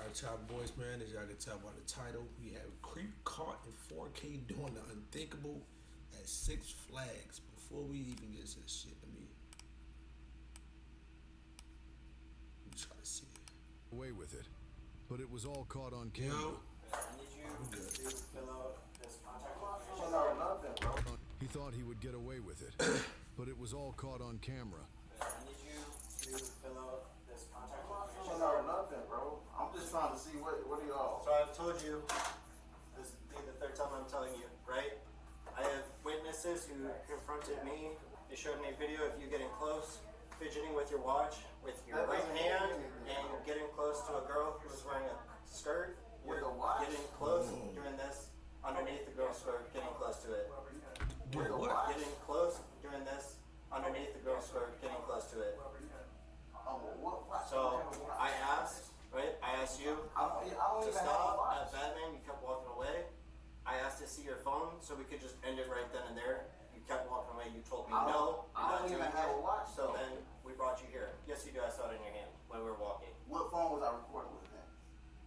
Alright, child boys, man, as y'all can tell by the title, we have Creep caught in 4K doing the Unthinkable at Six Flags. Before we even get to this shit, let me try to see it. Away with it, but it was all caught on camera. Yo, I need you to fill out this contact information. Nothing, bro. He thought he would get away with it, but it was all caught on camera. I need you to fill out this contact information. Nothing, bro. I'm just trying to see what are y'all. So I've told you, this will be the third time I'm telling you, right? I have witnesses who confronted me. They showed me a video of you getting close, fidgeting with your watch, with your right hand, and you're getting close to a girl who was wearing a skirt. With You're a watch? getting close, doing this underneath the girl's skirt, getting close to it. doing what? Getting close, doing this underneath the girl's skirt, getting close to it. What? So I asked, right? I asked you I don't to even have a stop watch. at Batman. You kept walking away. I asked to see your phone so we could just end it right then and there. You kept walking away. You told me I no. don't You're not even doing have it. a watch, So though. then we brought you here. Yes, you do. I saw it in your hand when we were walking. What phone was I recording with then?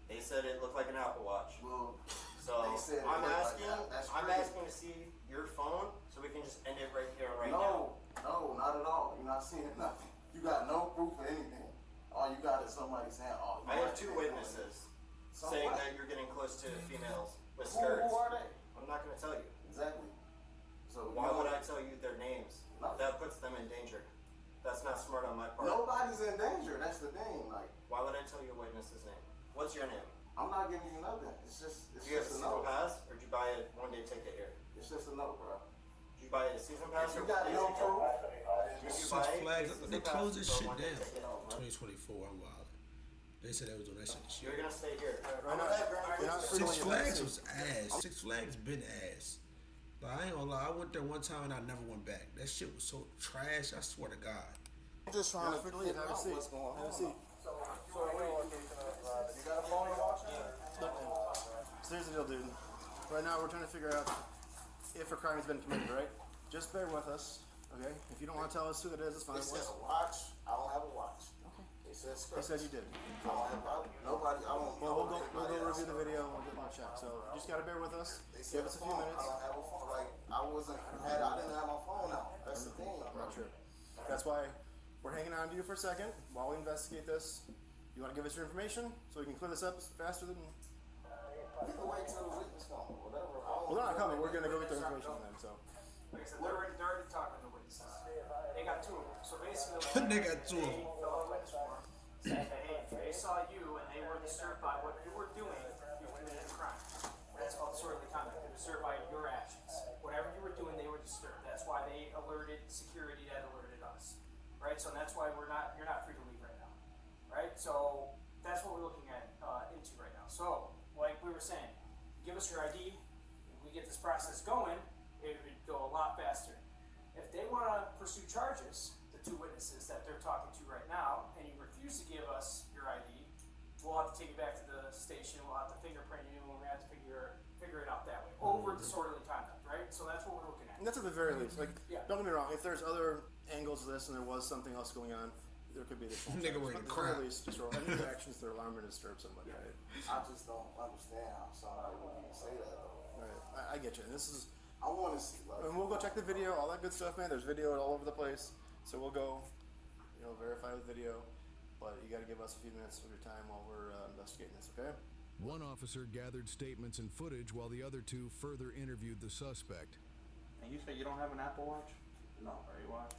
They said it looked like an Apple Watch. Well, So they said it I'm looked like asking. that. That's I'm crazy. asking to see your phone so we can just end it right here, right now. No, not at all. You're not seeing nothing. You got no proof of anything. All you got is somebody saying, "Oh." I have two witnesses saying what? that you're getting close to females with Who skirts. are they? I'm not going to tell you. Exactly. So Why would I tell you their names? No. That puts them in danger. That's not smart on my part. Nobody's in danger. That's the thing. Like, Why would I tell you a witness's name? What's your name? I'm not giving you nothing. It's just Do you have a a season no. pass, or did you buy a one-day ticket here? It's just a no, bro. Did you buy a season pass? You or got no proof. Did you Six buy a Flags, season they pass closed this or a shit one-day down. ticket? 2024, I'm wild. They said they was doing that shit this You're year. gonna stay here. Right now, Six Flags was ass. Six Flags been ass. Like, I ain't gonna lie, I went there one time and I never went back. That shit was so trash, I swear to God. I'm just trying to figure out what's going on. Have a seat. You got a phone to watch? So here's the deal, dude. Right now, we're trying to figure out if a crime has been committed, right? Just bear with us, okay? If you don't want to tell us who it is, it's fine. They said a watch. I don't have a watch. Okay. They said He skirt. said you did. I don't have nobody. I don't. Well, we'll know go anybody review the else. video and we'll get one check. So you just gotta bear with us. They said Give us a few phone. minutes. I don't have a phone. Like I didn't have my phone out. That's the thing. Not sure. That's why we're hanging on to you for a second while we investigate this. You want to give us your information so we can clear this up faster than? You can wait till the witness comes. Whatever. Well, they're not coming. We're gonna go get their information from them. So. Like I said, they're already talking to witnesses. They got two of them. So basically, They got two of them. They filled out a witness form, said that, hey, if they saw you and they were disturbed by what you were doing, you committed a crime. That's called disorderly conduct. They were disturbed by your actions. Whatever you were doing, they were disturbed. That's why they alerted security that alerted us. Right? So that's why you're not free to leave right now. Right? So that's what we're looking at into right now. So, like we were saying, give us your ID, and we get this process going, it would go a lot faster. If they want to pursue charges, the two witnesses that they're talking to right now, and you refuse to give us your ID, we'll have to take it back to the station, we'll have to fingerprint you, and we're going to have to figure it out that way. Over disorderly conduct, right? So that's what we're looking at. And that's at the very least. Like, Yeah. don't get me wrong. If there's other angles to this and there was something else going on, there could be additional. Nigga charges. ready But to at the very cry. least, just roll any actions that alarm or disturb somebody. Right? I just don't understand how somebody would even say that though. Right. I get you. And this is. I want to see like. And we'll go check the video, all that good stuff, man. There's video all over the place. So we'll go, verify the video. But you got to give us a few minutes of your time while we're investigating this, okay? One officer gathered statements and footage while the other two further interviewed the suspect. And you say you don't have an Apple Watch? No. Or you watch?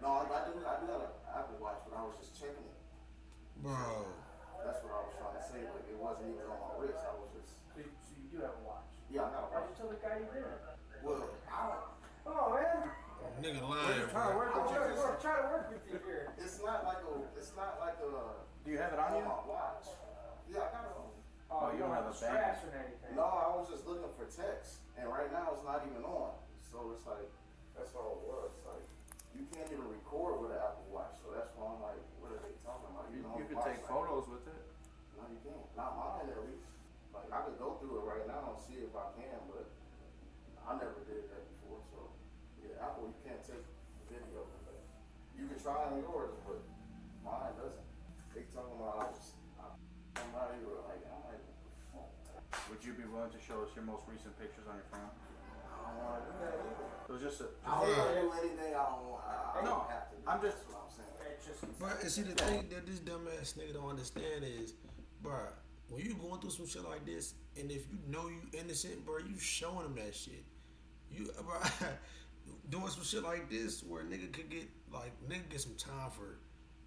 No, I do have an Apple Watch, but I was just checking it. Bro. That's what I was trying to say, but it wasn't even on my wrist. I was just. So you do have a watch. Yeah, I got a Why'd you watch. tell the guy you didn't? Well, I don't. Oh, man. Nigga lying, Trying to bro. work with you. We're trying to work with you here. It's not like a. It's not like a. Do you have it on you? my watch. Yeah, I got it on. Oh, you don't have a straps or anything. No, I was just looking for text, and right now it's not even on. So it's like, that's all it was. Like, you can't even record with an Apple Watch, so that's why I'm like, what are they talking about? You know, could watch take like- photos with it. No, you can't. Not mine, at least. Like, I could go through it right now and see if I can, but I never did that before. So, yeah, Apple, you can't take video with it. You can try on yours, but mine doesn't. They talking about I'm not even like. Would you be willing to show us your most recent pictures on your phone? I don't want to do that either. It was just a. I don't want to do anything I don't want. I No, don't have to do. I'm just- That's what I'm saying. It just But and see the thing that this dumbass nigga don't understand is, bruh, when you going through some shit like this, and if you know you innocent, bruh, you showing them that shit. You, bruh, doing some shit like this where nigga could get get some time for,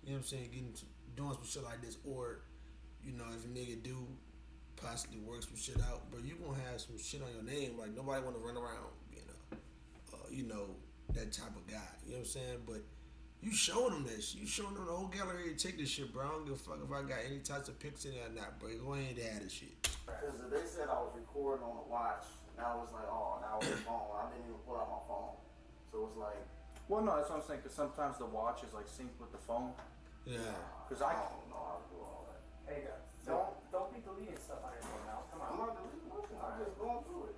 you know what I'm saying, doing some shit like this, or, you know, if a nigga do possibly work some shit out, but you gonna have some shit on your name, like nobody wanna run around, you know, that type of guy. You know what I'm saying? But you showing them that shit. You showing them the whole gallery to take this shit, bro. I don't give a fuck if I got any types of pics in there or not, bro. Go ahead and have this shit. Because they said I was recording on the watch, and I was like, oh, now it's the phone. I didn't even pull out my phone. So it's like, Well, no, that's what I'm saying. Because sometimes the watch is like synced with the phone. Yeah. Because I I. don't know how to do all that. Hey, don't be deleting stuff on your phone now. Come I'm on. not deleting nothing. I'm just going through it.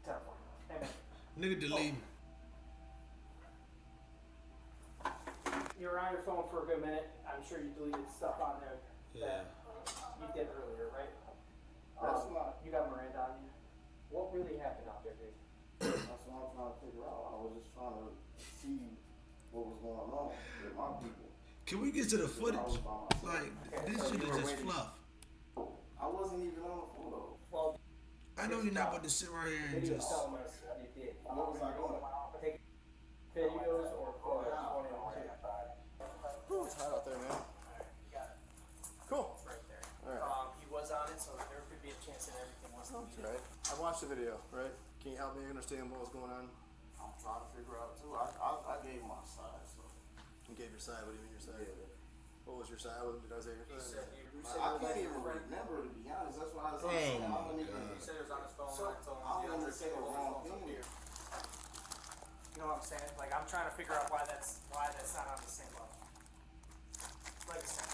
Terrible. Hey, man. Nigga deleting. You were on your phone for a good minute. I'm sure you deleted stuff on there Yeah. that you did earlier, right? That's not. You got Miranda on you. What really happened out there, dude? That's what I'm trying to figure out. I was just trying to see what was going on with my people. Can we get to the footage? I was by myself. Like, this so shit you is were just waiting. fluff. I wasn't even on the photo. Well, I know you're not about to sit right here and video's just. telling us you did. What was I doing? Take videos or photos. One and one. Whew, it's hot out there, man. Cool. Right there. Alright. He was on it, so there could be a chance that everything was That's deleted. right. I watched the video, right? Can you help me understand what was going on? I'm trying to figure out too. I gave my side, so. You gave your side. What do you mean your side? Yeah. What was your side? What did I say? You said you I can't even remember, to be honest. That's why I was Oh, saying. my I wouldn't even. He said it was on his phone. So, and I told him, I don't "Yeah, wanna just say the take wrong phones up thing. here." You know what I'm saying? Like, I'm trying to figure out why that's not on the same level. Like I said,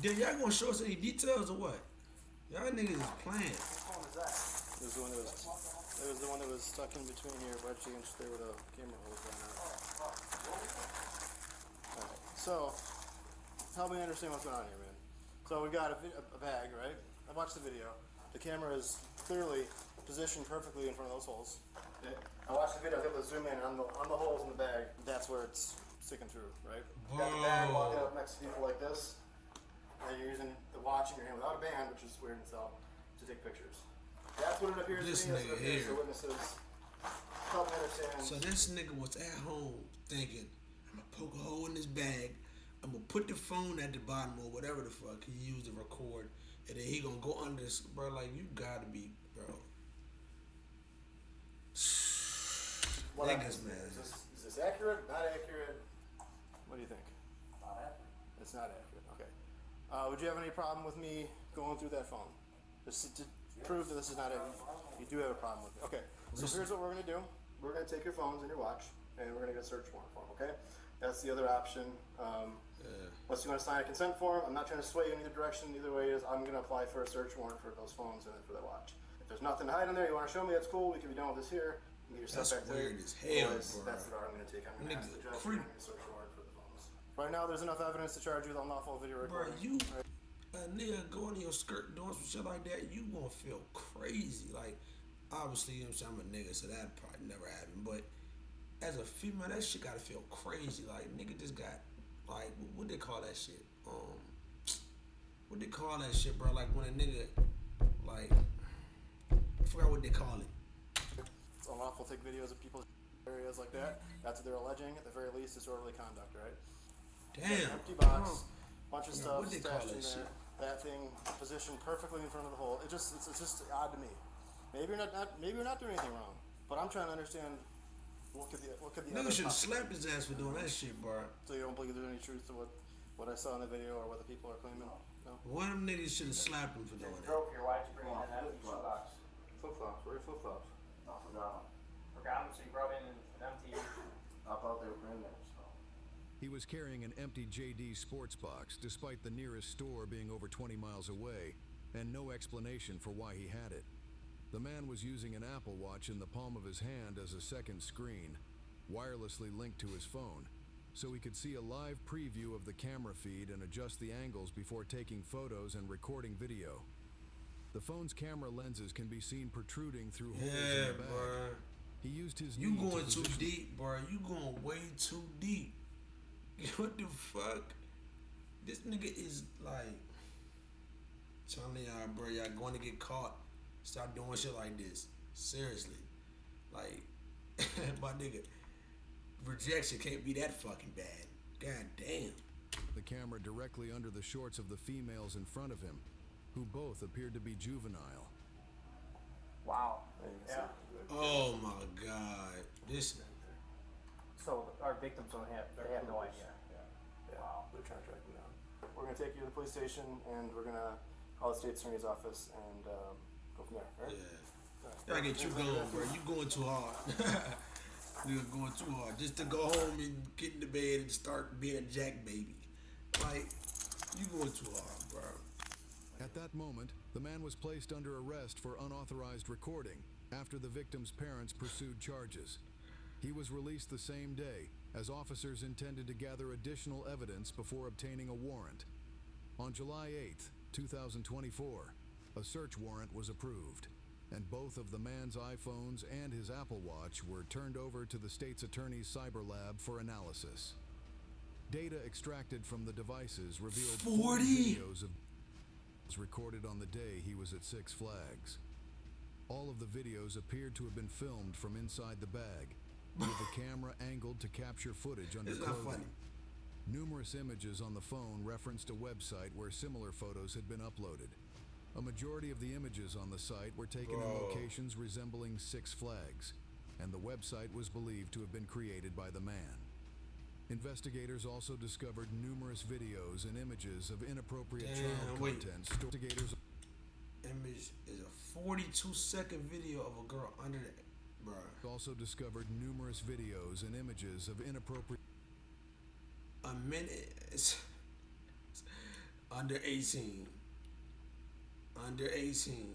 Then y'all gonna show us any details or what? Y'all niggas is playing. whose phone is that? It was the one that was. It was the one that was stuck in between here, wedged against there with a camera hose on it. Alright, so help me understand what's going on here, man. So we got a bag, right? I watched the video. The camera is clearly positioned perfectly in front of those holes. Okay. I watched the video. I was able to zoom in on the holes in the bag. That's where it's sticking through, right? You got the bag walking up next to people like this, and you're using the watch in your hand without a band, which is weird in itself, to take pictures. That's what it appears This to me. That's what it nigga appears to here. witnesses. Help me understand. So this nigga was at home thinking, I'm gonna poke a hole in this bag, I'm gonna put the phone at the bottom or whatever the fuck he used to record, and then he gonna go under this, bro. Like, you gotta be, bro. What Niggas, happens? man. Is this accurate? Not accurate? What do you think? Not accurate. It's not accurate. Okay. Would you have any problem with me going through that phone? Just to prove that this is not accurate. You do have a problem with it. Okay. So here's what we're gonna do. We're gonna take your phones and your watch, and we're gonna get a search warrant for them. Okay. That's the other option. Unless you want to sign a consent form, I'm not trying to sway you in either direction. Either way is I'm gonna apply for a search warrant for those phones and for that watch. If there's nothing to hide in there, you want to show me, that's cool. We can be done with this here. You can get your That's stuff back there. weird as hell, Otherwise, bro. that's the route I'm gonna take. I'm gonna ask the Nigga, judge creep. for a search warrant for the phones. Right now, there's enough evidence to charge you with unlawful video Bro, recording. you a nigga going in your skirt doing some shit like that, you gonna feel crazy. Like, obviously, you know what I'm saying, I'm a nigga, so that probably never happened. But as a female, that shit gotta feel crazy. Like, nigga just got, like, what they call that shit? What they call that shit, bro? Like, when a nigga, like, I forgot what they call it. It's unlawful to take videos of people's areas like that. That's what they're alleging. At the very least, disorderly conduct, right? Damn. Empty box, bunch of Yeah, stuff what they call stashed in that there. shit? That thing positioned perfectly in front of the hole. It's just odd to me. Maybe you're not doing anything wrong, but I'm trying to understand what could the Nigga other should have pos- slapped his ass for doing that shit, bro. So you don't believe there's any truth to what I saw in the video or what the people are claiming? No. One of them niggas should have slapped him for doing that. Drove here. Why'd you bring in an empty shoebox? Flip flops. Where are your flip flops? I forgot. Forgot them, so you brought in an empty. I thought they were in there, so. He was carrying an empty JD sports box, despite the nearest store being over 20 miles away, and no explanation for why he had it. The man was using an Apple Watch in the palm of his hand as a second screen, wirelessly linked to his phone, so he could see a live preview of the camera feed and adjust the angles before taking photos and recording video. The phone's camera lenses can be seen protruding through holes in Yeah, the bag. bro. He used his You knee to going too position- deep, bro. You going way too deep. What the fuck? This nigga is like telling y'all, bro, y'all going to get caught. Stop doing shit like this. Seriously. Like, my nigga, rejection can't be that fucking bad. God damn. the camera directly under the shorts of the females in front of him, who both appeared to be juvenile. Wow. There you can Yeah. see. Oh my god. This So our victims don't have, they have no idea. Yeah, they're trying to track him down. We're gonna take you to the police station, and we're gonna call the state attorney's office and go from there. All right? yeah. Gotta get you going, bro. You going too hard. You're going too hard. Just to go home and get in the bed and start being a jack baby. Like, you going too hard, bro. At that moment, the man was placed under arrest for unauthorized recording after the victim's parents pursued charges. He was released the same day, as officers intended to gather additional evidence before obtaining a warrant. On July 8th, 2024, a search warrant was approved, and both of the man's iPhones and his Apple Watch were turned over to the state's attorney's cyber lab for analysis. Data extracted from the devices revealed 40 videos of recorded on the day he was at Six Flags. All of the videos appeared to have been filmed from inside the bag, with the camera angled to capture footage under It's not clothing. funny. Numerous images on the phone referenced a website where similar photos had been uploaded. A majority of the images on the site were taken in Bro. locations resembling Six Flags, and the website was believed to have been created by the man. Investigators also discovered numerous videos and images of inappropriate Damn, child wait. content. Investigators Image is a 42-second video of a girl under that, bro. also discovered numerous videos and images of inappropriate A minute. It's under 18. Under 18.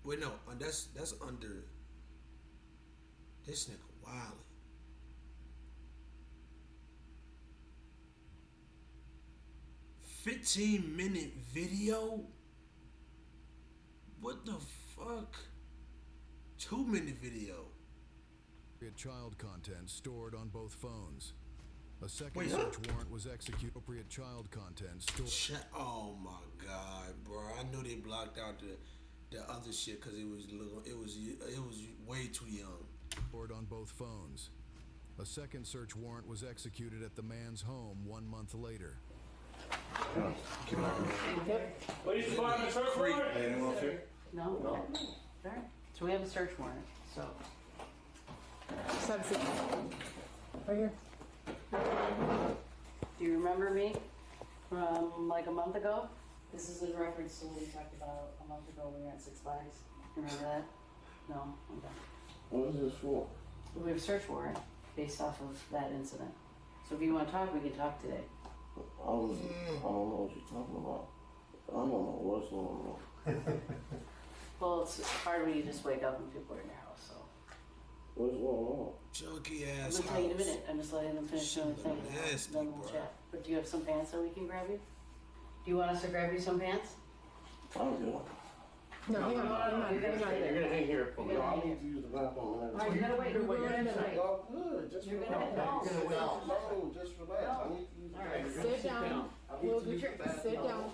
Wait, no, that's under. This nigga wildin'. 15-minute video? What the fuck? 2-minute video. child content stored on both phones. A second Wait, search warrant was executed. Appropriate child content stored. Oh my god, bro! I knew they blocked out the other shit because it was little. It was way too young. Stored on both phones. A second search warrant was executed at the man's home 1 month later. Police department, search warrant. No. All right. So we have a search warrant. So. Subsequent. Right here. Do you remember me from like a month ago? This is in reference to what we talked about a month ago when we were at Six Flags. Remember that? No? Okay. What is this for? We have a search warrant based off of that incident. So if you want to talk, we can talk today. I don't know what you're talking about. I don't know what's going on. Well, it's hard when you just wake up and people are in your house, so. What's going on? Junky I'm ass gonna tell you in a house. minute. I'm just letting them finish doing the thing. Nasty, Then we'll bro. chat. But do you have some pants that we can grab you? Do you want us to grab you some pants? I don't know. No, hang on. You're gonna hang You're gonna hang here for me. You're I gonna hang need to use the bathroom. All right, you're gonna wait. You're gonna wait. Oh, good. Just You're relax. gonna- no. No, just relax. I need to use the All right. bathroom. Sit down. We'll get your, sit down.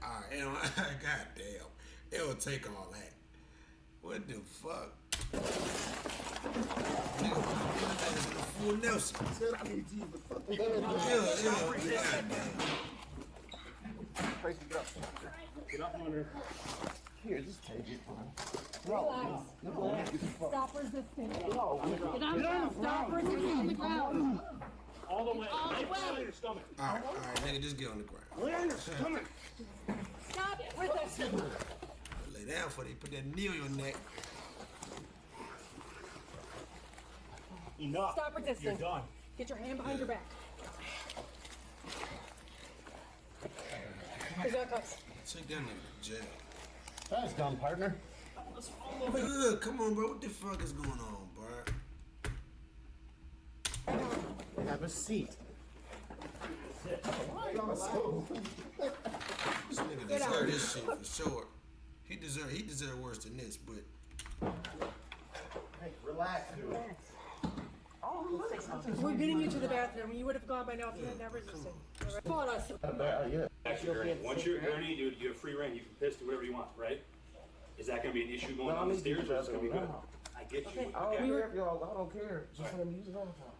Alright. You know, god damn. It'll take all that. What the fuck? Nigga, full Nelson. I need to use the fucking Yeah, god damn. Here, just take it, man. Relax. Stop resisting. Get on the ground. Stop resisting. All the way. All the way. Lay your stomach. Alright, nigga, just get on the ground. Stop resisting. Lay down for they put that knee on your neck. Enough. Stop resisting. You're done. Get your hand behind your back. Here's our cuffs. Take that nigga to jail. That's done, partner. Ugh, come on, bro. What the fuck is going on, bro? Have a seat. This nigga deserve this shit for sure. He deserve worse than this, but Hey, relax, dude. We're getting you to the bathroom. You would have gone by now if you had never resisted. Follow us. Once you're gurney, dude, you have free reign. You can piss, do whatever you want, right? Is that going to be an issue going down the stairs, or is it going to be good? I get you. Okay. I don't care if y'all, I don't care. Just let them use it all the time.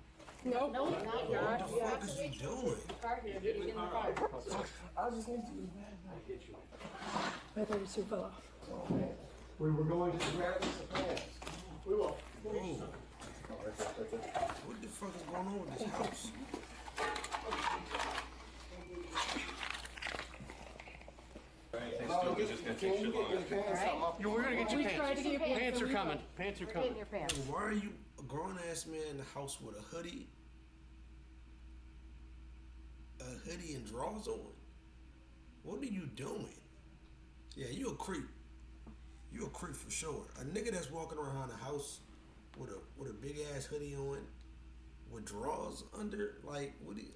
No, what the fuck is you doing? I just need to use that. I get you. I thought you two fell off. We were going to grab some pants. We will. Bro, what the fuck is going on with this house? Anything stupid, just going to take shit long. We're gonna get We tried to get your pants. Pants are coming. Pants are Get coming. in your pants. Why are you a grown ass man in the house with a hoodie and drawers on? What are you doing? Yeah, you a creep. You a creep for sure. A nigga that's walking around the house with a big ass hoodie on, with drawers under, like what? Do you?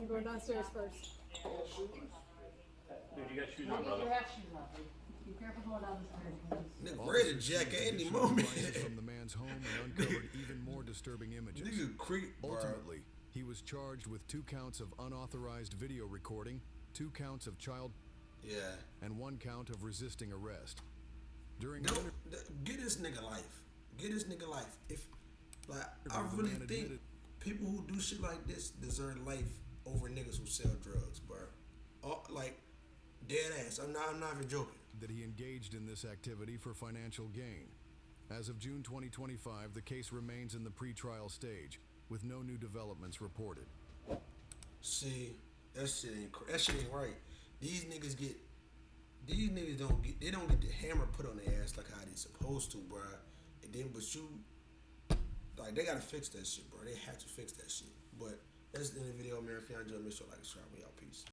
You go downstairs first. Dude, you got shoes on, Get brother. your half shoes on. Be careful going down the stairs, please. Nigga ready to jack at any moment. Devices from the man's home and uncovered even more disturbing images. Nigga creep, bro. Ultimately, he was charged with 2 counts of unauthorized video recording, 2 counts of child, Yeah. and 1 count of resisting arrest. During No, an inter- get this nigga life. Get this nigga life. If like I The really man think admitted- people who do shit like this deserve life over niggas who sell drugs, bro. Like dead ass. I'm not even joking. that he engaged in this activity for financial gain. As of June 2025, the case remains in the pretrial stage, with no new developments reported. See, that shit ain't right. These niggas don't get the hammer put on their ass like how they supposed to, bro. And then but you like they gotta fix that shit, bro. They have to fix that shit. But that's the end of the video, man. If y'all enjoyed, make sure to like, subscribe, we out. Peace.